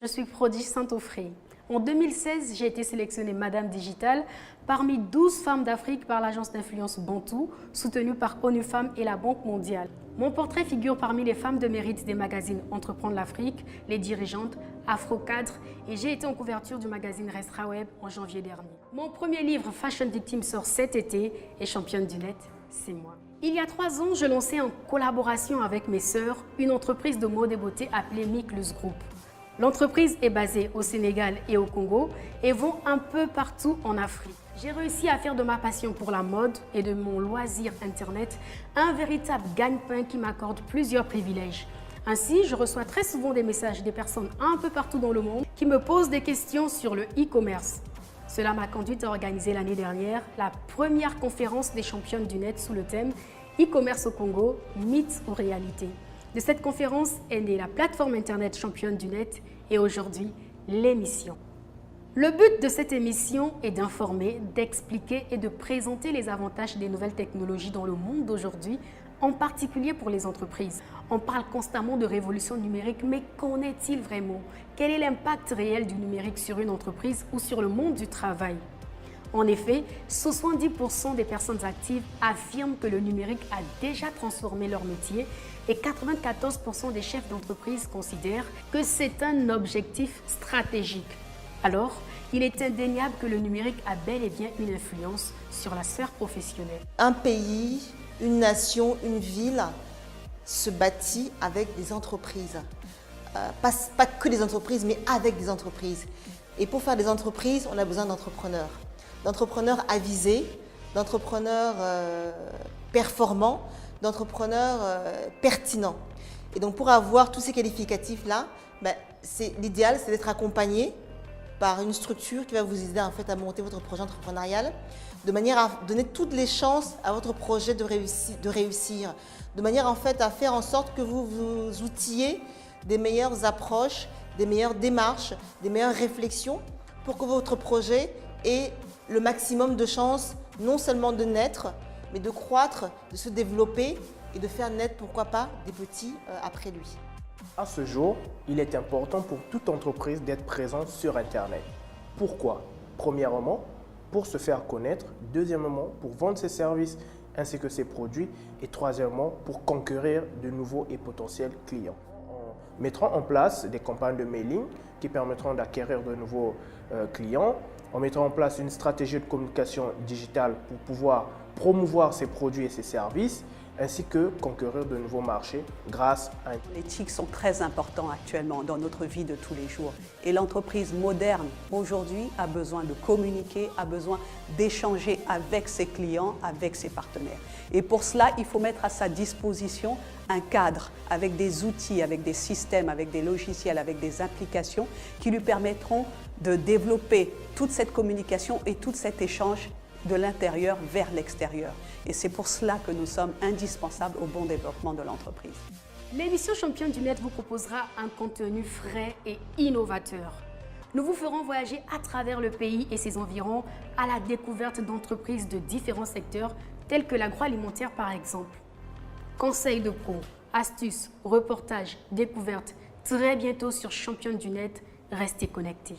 Je suis Prodige Saint-Offray. En 2016, j'ai été sélectionnée Madame Digitale parmi 12 femmes d'Afrique par l'agence d'influence Bantou, soutenue par ONU Femmes et la Banque mondiale. Mon portrait figure parmi les femmes de mérite des magazines Entreprendre l'Afrique, Les Dirigeantes, Afrocadre et j'ai été en couverture du magazine Restra Web en janvier dernier. Mon premier livre Fashion Victim sort cet été et championne du net, c'est moi. Il y a 3 ans, je lançais en collaboration avec mes sœurs une entreprise de mode et beauté appelée Miklus Group. L'entreprise est basée au Sénégal et au Congo et vend un peu partout en Afrique. J'ai réussi à faire de ma passion pour la mode et de mon loisir Internet un véritable gagne-pain qui m'accorde plusieurs privilèges. Ainsi, je reçois très souvent des messages des personnes un peu partout dans le monde qui me posent des questions sur le e-commerce. Cela m'a conduite à organiser l'année dernière la première conférence des championnes du net sous le thème « E-commerce au Congo, mythe ou réalité ». De cette conférence est née la plateforme Internet championne du net et aujourd'hui l'émission. Le but de cette émission est d'informer, d'expliquer et de présenter les avantages des nouvelles technologies dans le monde d'aujourd'hui, en particulier pour les entreprises. On parle constamment de révolution numérique, mais qu'en est-il vraiment? Quel est l'impact réel du numérique sur une entreprise ou sur le monde du travail? En effet, 70% des personnes actives affirment que le numérique a déjà transformé leur métier et 94% des chefs d'entreprise considèrent que c'est un objectif stratégique. Alors, il est indéniable que le numérique a bel et bien une influence sur la sphère professionnelle. Un pays, une nation, une ville se bâtit avec des entreprises. Pas que des entreprises, mais avec des entreprises. Et pour faire des entreprises, on a besoin d'entrepreneurs. D'entrepreneurs avisés, d'entrepreneurs performants, d'entrepreneurs pertinents. Et donc pour avoir tous ces qualificatifs-là, l'idéal c'est d'être accompagné par une structure qui va vous aider en fait à monter votre projet entrepreneurial, de manière à donner toutes les chances à votre projet de réussir, de manière en fait à faire en sorte que vous vous outillez des meilleures approches, des meilleures démarches, des meilleures réflexions pour que votre projet ait le maximum de chances non seulement de naître, mais de croître, de se développer et de faire naître, pourquoi pas, des petits après lui. À ce jour, il est important pour toute entreprise d'être présente sur Internet. Pourquoi? Premièrement, pour se faire connaître. Deuxièmement, pour vendre ses services ainsi que ses produits. Et troisièmement, pour conquérir de nouveaux et potentiels clients. On mettra en place des campagnes de mailing qui permettront d'acquérir de nouveaux clients. On mettra en place une stratégie de communication digitale pour pouvoir promouvoir ses produits et ses services, ainsi que conquérir de nouveaux marchés grâce à Internet. Les TIC sont très importants actuellement dans notre vie de tous les jours. Et l'entreprise moderne aujourd'hui a besoin de communiquer, a besoin d'échanger avec ses clients, avec ses partenaires. Et pour cela, il faut mettre à sa disposition un cadre avec des outils, avec des systèmes, avec des logiciels, avec des applications qui lui permettront de développer toute cette communication et tout cet échange de l'intérieur vers l'extérieur. Et c'est pour cela que nous sommes indispensables au bon développement de l'entreprise. L'émission Championne du Net vous proposera un contenu frais et innovateur. Nous vous ferons voyager à travers le pays et ses environs à la découverte d'entreprises de différents secteurs tels que l'agroalimentaire par exemple. Conseils de pro, astuces, reportages, découvertes, très bientôt sur Championne du Net, restez connectés.